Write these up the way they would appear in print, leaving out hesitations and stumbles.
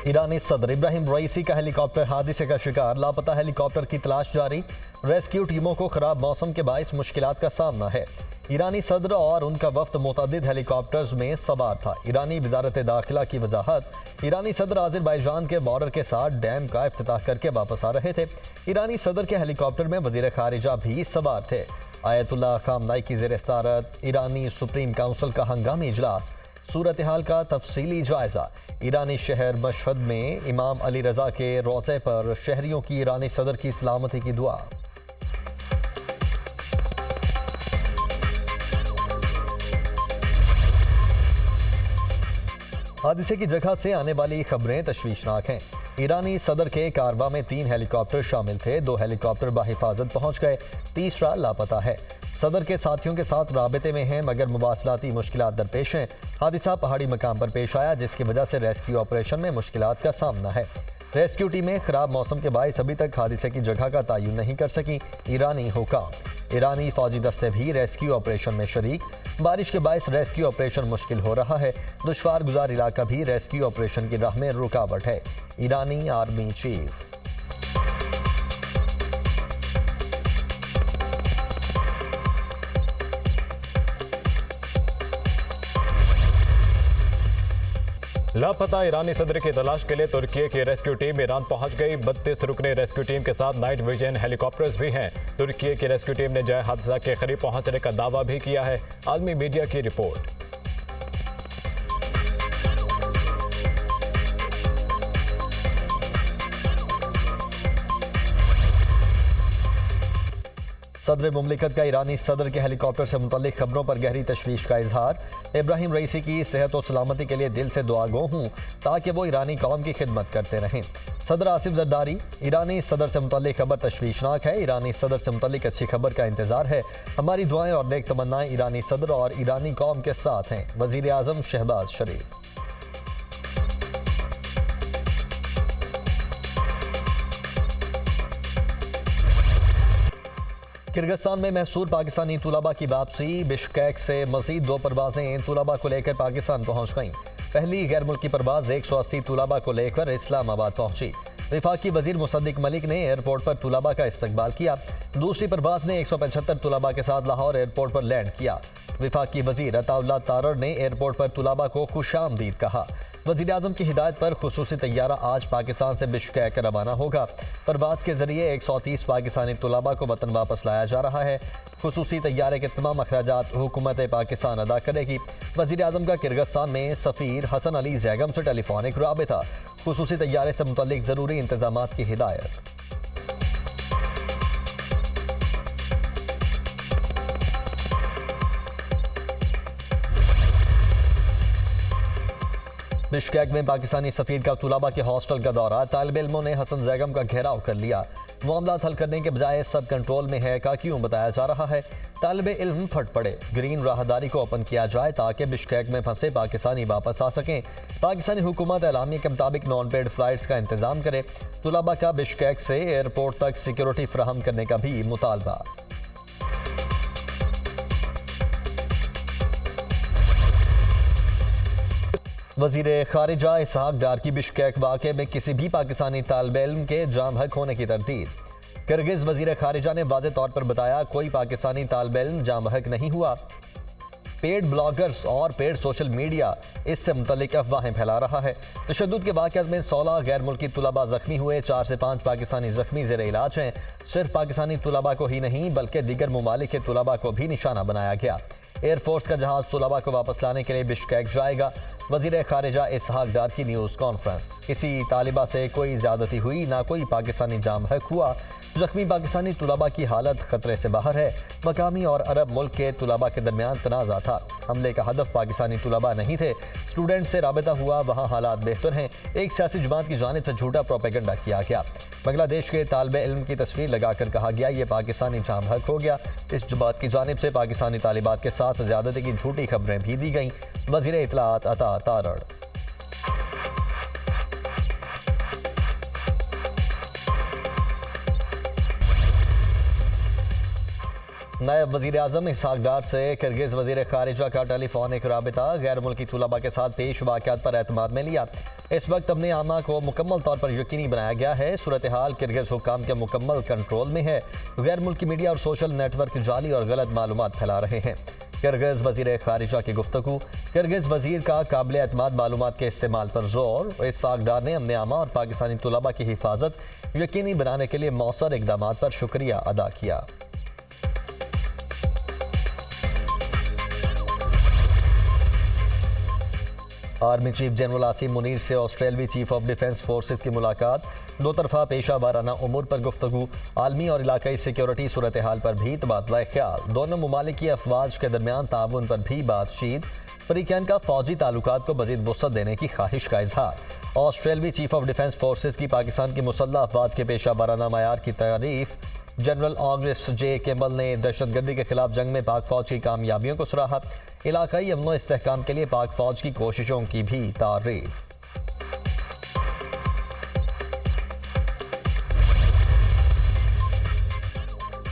ईरानी सदर इब्राहिम रईसी का हेलीकॉप्टर हादसे का शिकार, लापता हेलीकॉप्टर की तलाश जारी। रेस्क्यू टीमों को खराब मौसम के बायस मुश्किलात का सामना है। ईरानी सदर और उनका वफ्द मुतअद्दिद हेलीकॉप्टर्स में सवार था। ईरानी वजारत दाखिला की वजाहत, ईरानी सदर आज़रबाईजान के बॉर्डर के साथ डैम का इफ्तिताह करके वापस आ रहे थे। ईरानी सदर के हेलीकॉप्टर में वजीर खारिजा भी सवार थे। आयतुल्लाह खामनाई की ज़ेर सदारत ईरानी सुप्रीम काउंसिल का हंगामी इजलास, सूरत हाल का तफसीली जायजा। ईरानी शहर मशहद में इमाम अली रजा के रोज़े पर शहरियों की ईरानी सदर की सलामती की दुआ। हादसे की जगह से आने वाली खबरें तशवीशनाक हैं। ईरानी सदर के कारवा में 3 हेलीकॉप्टर शामिल थे। 2 हेलीकॉप्टर बाहिफाजत पहुंच गए, तीसरा लापता है। सदर के साथियों के साथ राबते में हैं मगर मुवासलाती मुश्किलात दरपेश हैं। हादसा पहाड़ी मकाम पर पेश आया जिसकी वजह से रेस्क्यू ऑपरेशन में मुश्किलात का सामना है। रेस्क्यू टीमें खराब मौसम के बायस अभी तक हादसे की जगह का तयन नहीं कर सकी। ईरानी हुकाम, ईरानी फौजी दस्ते भी रेस्क्यू ऑपरेशन में शरीक। बारिश के बायस रेस्क्यू ऑपरेशन मुश्किल हो रहा है। दुश्वार गुजार इलाका भी रेस्क्यू ऑपरेशन की राह में रुकावट है। ईरानी आर्मी चीफ। लापता ईरानी सदर की तलाश के लिए तुर्की की रेस्क्यू टीम ईरान पहुंच गई। 32 रुकने रेस्क्यू टीम के साथ नाइट विजन हेलीकॉप्टर्स भी हैं। तुर्की की रेस्क्यू टीम ने जय हादसा के करीब पहुंचने का दावा भी किया है। आलमी मीडिया की रिपोर्ट। सदर मुमलिकत का ईरानी सदर के हेलीकॉप्टर से मुतल्लिक खबरों पर गहरी तशवीश का इजहार। इब्राहिम रईसी की सेहत और सलामती के लिए दिल से दुआगो हूँ ताकि वो ईरानी कौम की खिदमत करते रहें। सदर आसिफ जरदारी, ईरानी सदर से मुतल्लिक खबर तशवीशनाक है। ईरानी सदर से मुतल्लिक अच्छी खबर का इंतजार है। हमारी दुआएं और नेक तमन्नाएं ईरानी सदर और ईरानी कौम के साथ हैं। वजीर आज़म शहबाज शरीफ। किर्गिस्तान में महसूर पाकिस्तानी तुलबा की वापसी, बिश्केक से मजीद 2 परवाजें तुलबा को लेकर पाकिस्तान पहुंच गईं। पहली गैर मुल्की परवाज 180 तुलबा को लेकर इस्लामाबाद पहुंची। वफाकी वजीर मुसद्दिक मलिक ने एयरपोर्ट पर तुलबा का इस्तकबाल किया। दूसरी परवाज ने 175 तुलबा के साथ लाहौर एयरपोर्ट पर लैंड किया। वफाकी वजीर अताउल्लाह तारड़ ने एयरपोर्ट पर तुलबा को खुशामदीद कहा। वज़ीर आज़म की हिदायत पर खुसूसी तैयारा आज पाकिस्तान से बिश्केक रवाना होगा। परवाज के जरिए 130 पाकिस्तानी तुलबा को वतन वापस लाया जा रहा है। खुसूसी तैयारे के तमाम अखराजात हुकूमत पाकिस्तान अदा करेगी। वज़ीर आज़म का किर्गिस्तान में सफ़ीर हसन अली ज़ैगम से टेलीफोनिक राबिता, खुसूसी तैयारे से मुतल्लिक ज़रूरी इंतज़ामात की हिदायत। बिश्केक में पाकिस्तानी सफीर का तुलबा के हॉस्टल का दौरा, तालिब इल्मों ने हसन जैगम का घेराव कर लिया। मामला हल करने के बजाय सब कंट्रोल में है का क्यों बताया जा रहा है। तालिब इल्म फट पड़े, ग्रीन राहदारी को ओपन किया जाए ताकि बिश्केक में फंसे पाकिस्तानी वापस आ सकें। पाकिस्तानी हुकूमत एलामिया के मुताबिक नॉन पेड फ्लाइट्स का इंतजाम करे। तुलबा का बिश्केक से एयरपोर्ट तक सिक्योरिटी फराहम करने का भी मुतालबा। वजीर खारिजा इसहाक डार की बिश्केक वाक़े में किसी भी पाकिस्तानी तालिब इल्म के जाम हक होने की तरदीद। किर्गिज वजीर खारिजा ने वाज़ेह तौर पर बताया, कोई पाकिस्तानी तालिब इल्म जाम हक नहीं हुआ। पेड ब्लॉगर्स और पेड सोशल मीडिया इससे मुतल्लिक अफवाहें फैला रहा है। तशद्दुद के वाक़यात में 16 गैर मुल्की तुलबा जख्मी हुए, 4 से 5 पाकिस्तानी जख्मी ज़ेर इलाज हैं। सिर्फ पाकिस्तानी तुलबा को ही नहीं बल्कि दीगर ममालिक के तुलबा को भी निशाना बनाया गया। एयरफोर्स का जहाज तुलबा को वापस लाने के लिए बिश्केक जाएगा। वजीर खारिजा इसहाक डार की न्यूज़ कॉन्फ्रेंस। किसी तालिबा से कोई ज़्यादती हुई, ना कोई पाकिस्तानी जाम हक हुआ। जख्मी पाकिस्तानी तुलबा की हालत खतरे से बाहर है। मकामी और अरब मुल्क के तुलबा के दरमियान तनाज़ा था। हमले का हदफ पाकिस्तानी तुलबा नहीं थे। स्टूडेंट से राबिता हुआ, वहाँ हालात बेहतर हैं। एक सियासी जमात की जानिब से झूठा प्रोपेगेंडा किया गया। बांग्लादेश के तालिब इल्म की तस्वीर लगाकर कहा गया ये पाकिस्तानी जाम हक हो गया। इस जमात की जानिब से पाकिस्तानी तालिबात के साथ ज़्यादती की झूठी खबरें भी दी गईं। वज़ीर इत्तलाआत अता तारड़। नायब वजीर आजम इसहाक डार से किर्गिज वजीर खारिजा का टेलीफोनिक राबिता गैर मुल्की तुलबा के साथ पेश वाक़यात पर एतमाद में लिया। इस वक्त अपने आमा को मुकम्मल तौर पर यकीनी बनाया गया है। सूरत हाल किर्गिज हुक्काम के मुकम्मल कंट्रोल में है। गैर मुल्की मीडिया और सोशल नेटवर्क जाली और गलत मालूमात फैला रहे हैं। किर्गिज वजीर खारिजा की गुफ्तगू। किर्गिज वजीर का काबिल एतमाद मालूमात के इस्तेमाल पर जोर। इसहाक डार ने अपने आमा और पाकिस्तानी तुलबा की हिफाजत यकीनी बनाने के लिए मौसर इकदाम पर शुक्रिया अदा किया। Army chief general Asim Munir से ऑस्ट्रेलवी चीफ ऑफ डिफेंस फोर्सेस की मुलाकात। दो तरफा पेशा वाराना उमूर पर गुफ्तगू। आलमी और इलाकाई सिक्योरिटी सूरत हाल पर भी तबादला ख्याल। दोनों ममालिक की अफवाज के दरमियान ताउन पर भी बातचीत। फरीकैन का फौजी ताल्लुकात को मजीद वसअत देने की ख्वाहिश का इजहार। ऑस्ट्रेलवी चीफ ऑफ डिफेंस फोर्सेस की पाकिस्तान की मुसल्लह अफवाज के पेशा वाराना मयार की तारीफ। जनरल ऑगस्ट जे केम्बल ने दहशतगर्दी के खिलाफ जंग में पाक फौज की कामयाबियों को सराहा। इलाकाई अमन और इस्तेहकाम के लिए पाक फौज की कोशिशों की भी तारीफ।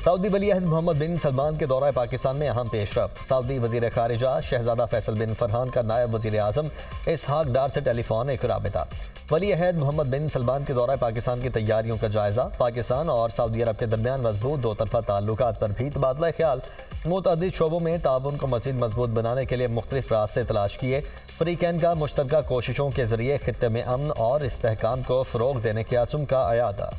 सऊदी वली अहद मोहम्मद बिन सलमान के दौरा पाकिस्तान में अहम पेशरफ्त। सऊदी वजीर खारिजा शहजादा फैसल बिन फरहान का नायब वजीर आजम इसहाक डार से टेलीफोनिक राबिता। वली अहद मोहम्मद बिन सलमान के दौरा पाकिस्तान की तैयारियों का जायजा। पाकिस्तान और सऊदी अरब के दरमियान मजबूत दो तरफा ताल्लुकात पर भी तबादला ख्याल। मुतअद्दिद शोबों में ताउन को मज़ीद मजबूत बनाने के लिए मुख्तलिफ रास्ते तलाश किए। फरीकैन का मुश्तरका कोशिशों के जरिए खित्ते में अमन और इस्तेहकाम को फ़रोग देने के अज़्म का अयादा।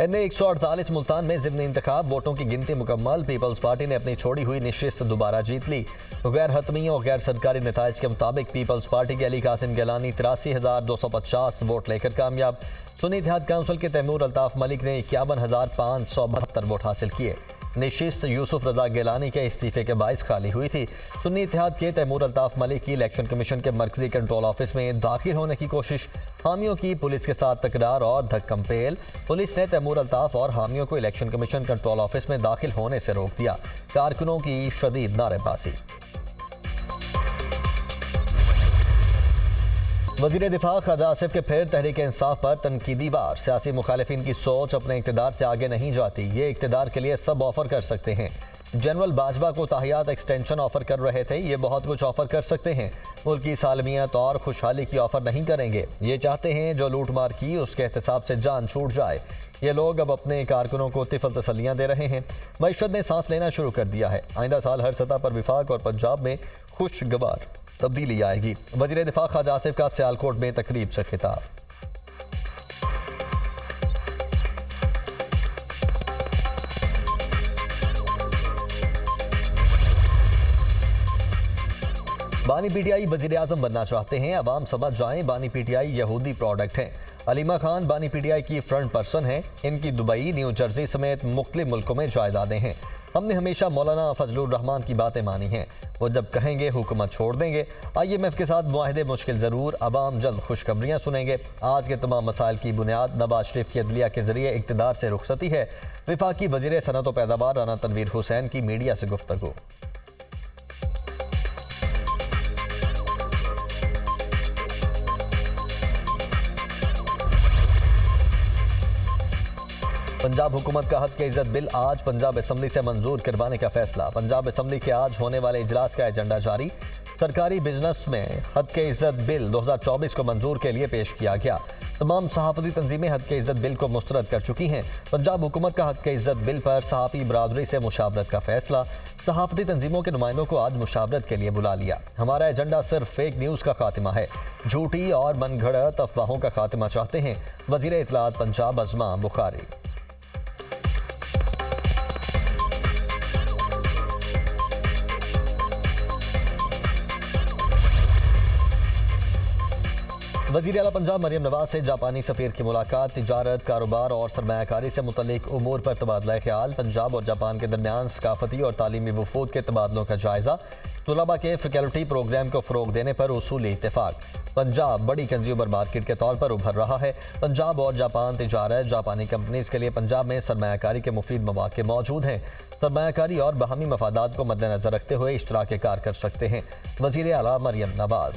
NA 148 मुल्तान में ज़िमनी इंतखाब। वोटों की गिनती मुकम्मल। पीपल्स पार्टी ने अपनी छोड़ी हुई निशिस्त दोबारा जीत ली। गैर हतमी और गैर सरकारी नताइज के मुताबिक पीपल्स पार्टी के अली कासिम गिलानी 83,250 वोट लेकर कामयाब। सुन्नी इत्तेहाद काउंसिल के तैमूर अल्ताफ मलिक ने 51,572 वोट हासिल किए। निशिस्त यूसुफ रजा गिलानी के इस्तीफे के बाइस खाली हुई थी। सुन्नी इत्तेहाद के तैमूर अल्ताफ मलिक की इलेक्शन कमीशन के मरकजी कंट्रोल ऑफिस में दाखिल होने की कोशिश। हामियों की पुलिस के साथ तकरार और धक्कम पेल। पुलिस ने तैमूर अल्ताफ और हामियों को इलेक्शन कमीशन कंट्रोल ऑफिस में दाखिल होने से रोक दिया। कारकुनों की शदीद नारेबाजी। वज़ीर दिफा ख्वाजा आसिफ के फिर तहरीक इंसाफ पर तनकीदी वार। सियासी मुखालिफिन की सोच अपने इक़्तिदार से आगे नहीं जाती। ये इक़्तिदार के लिए सब ऑफर कर सकते हैं। जनरल बाजवा को ताहियात एक्सटेंशन ऑफर कर रहे थे। ये बहुत कुछ ऑफर कर सकते हैं। मुल्क की सालमियत और खुशहाली की ऑफर नहीं करेंगे। ये चाहते हैं जो लूट मार की उसके एहतसाब से जान छूट जाए। ये लोग अब अपने कारकुनों को तिफल तसल्लियाँ दे रहे हैं। मईशत ने सांस लेना शुरू कर दिया है। आइंदा साल हर सतह पर विफाक और पंजाब में खुशगवार तब्दीली आएगी। वज़ीर दिफा ख्वाजा आसिफ का सियालकोट में तकरीब से खिताब। बानी पीटीआई वज़ीर आज़म बनना चाहते हैं। अवाम समझ जाएं बानी पीटीआई यहूदी प्रोडक्ट हैं। अलीमा खान बानी पीटीआई की फ्रंट पर्सन हैं। इनकी दुबई, न्यू जर्सी समेत मुख्तलिफ मुल्कों में जायदादें हैं। हमने हमेशा मौलाना फजलुर रहमान की बातें मानी हैं। वो जब कहेंगे हुकूमत छोड़ देंगे। IMF के साथ मुआहदे मुश्किल ज़रूर। अवाम जल्द खुशखबरियाँ सुनेंगे। आज के तमाम मसाइल की बुनियाद नवाज शरीफ की अदलिया के जरिए इक़्तिदार से रुखसती है। वफाकी वज़ीर सनअत व पैदावार राना तनवीर हुसैन की मीडिया से गुफ्तगू। पंजाब हुकूमत का हद के इज्जत बिल आज पंजाब असम्बली से मंजूर करवाने का फैसला। पंजाब असम्बली के आज होने वाले इजलास का एजेंडा जारी। सरकारी बिजनेस में हद के इज्जत बिल 2024 को मंजूर के लिए पेश किया गया। तमाम सहाफ़ती तंजीमें हद के इज्जत बिल को मुस्तरद कर चुकी हैं। पंजाब हुकूमत का हद के इज्जत बिल पर सहाफ़ी बरादरी से मुशावरत का फैसला। सहाफ़ती तंजीमों के नुमाइंदों को आज मुशावरत के लिए बुला लिया। हमारा एजेंडा सिर्फ फेक न्यूज़ का खात्मा है। झूठी और मनगढ़ंत अफवाहों का खात्मा चाहते हैं। वज़ीर इत्तलात पंजाब अज़मा बुखारी। वज़ीर आला पंजाब मरियम नवाज से जापानी सफ़ीर की मुलाकात। तिजारत, कारोबार और सरमायाकारी से मुतल्लिक उमूर पर तबादला ख्याल। पंजाब और जापान के दरमियान सकाफती और तालीमी वफूद के तबादलों का जायज़ा। तुलबा के फैकल्टी प्रोग्राम को फ़रोग देने पर उसूली इत्तेफाक। पंजाब बड़ी कंज्यूमर मार्केट के तौर पर उभर रहा है। पंजाब और जापान तिजारत। जापानी कंपनीज़ के लिए पंजाब में सरमायाकारी के मुफीद मौक़े मौजूद हैं। सरमायाकारी और बाहमी मफादात को मद्देनज़र रखते हुए इश्तराक कार कर सकते हैं। वज़ीर आला मरियम नवाज।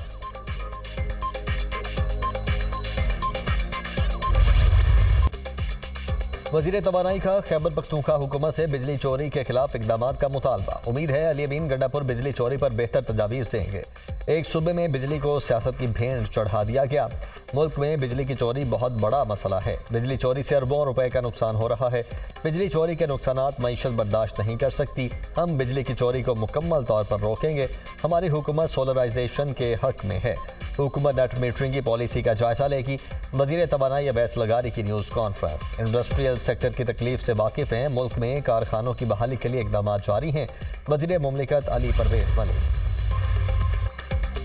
वजीर तवानाई का खैबर पख्तूनख्वा हुकूमत से बिजली चोरी के खिलाफ इकदाम का मुतालबा। उम्मीद है अली अमीन गंडापुर बिजली चोरी पर बेहतर तजावीज़ देंगे। एक सूबे में बिजली को सियासत की भेंट चढ़ा दिया गया। मुल्क में बिजली की चोरी बहुत बड़ा मसला है। बिजली चोरी से अरबों रुपए का नुकसान हो रहा है। बिजली चोरी के नुकसानात मईशत बर्दाश्त नहीं कर सकती। हम बिजली की चोरी को मुकम्मल तौर पर रोकेंगे। हमारी हुकूमत सोलराइजेशन के हक में है। हुकूमत नेट मीटरिंग की पॉलिसी का जायजा लेगी। वजीर तवानाई अवैस लगारी की न्यूज़ कॉन्फ्रेंस। इंडस्ट्रियल सेक्टर की तकलीफ से वाकिफ़ हैं। मुल्क में कारखानों की बहाली के लिए इकदाम जारी हैं। वजीर मुमलिकत अली परवेज मलिक।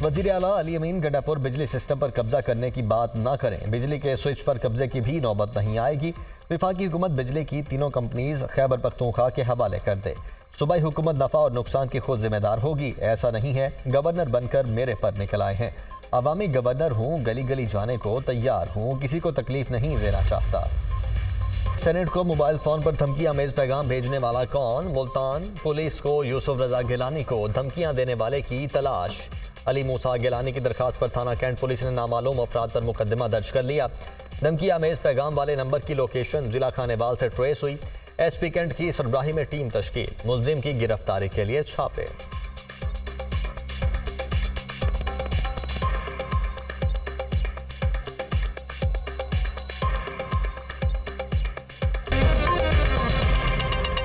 वजीर आला अली अमीन गंडापुर बिजली सिस्टम पर कब्जा करने की बात ना करें। बिजली के स्विच पर कब्जे की भी नौबत नहीं आएगी। विफाकी हुकूमत बिजली की तीनों कंपनीज खैबर पख्तूनख्वा के हवाले कर दे। सूबाई हुकूमत नफ़ा और नुकसान की खुद जिम्मेदार होगी। ऐसा नहीं है गवर्नर बनकर मेरे पर निकल आए हैं। अवामी गवर्नर हूँ, गली गली जाने को तैयार हूँ, किसी को तकलीफ नहीं देना चाहता। सेनेट को मोबाइल फ़ोन पर धमकी आमेज पैगाम भेजने वाला कौन? मुल्तान पुलिस को यूसुफ रजा गिलानी को धमकियां देने वाले की तलाश। अली मूसा गिलानी की दरखास्त पर थाना कैंट पुलिस ने नामालूम अफराद पर मुकदमा दर्ज कर लिया। धमकी आमेज पैगाम वाले नंबर की लोकेशन जिला खानेवाल से ट्रेस हुई। SP कैंट की सरबराही में टीम तश्कील। मुलजिम की गिरफ्तारी के लिए छापे।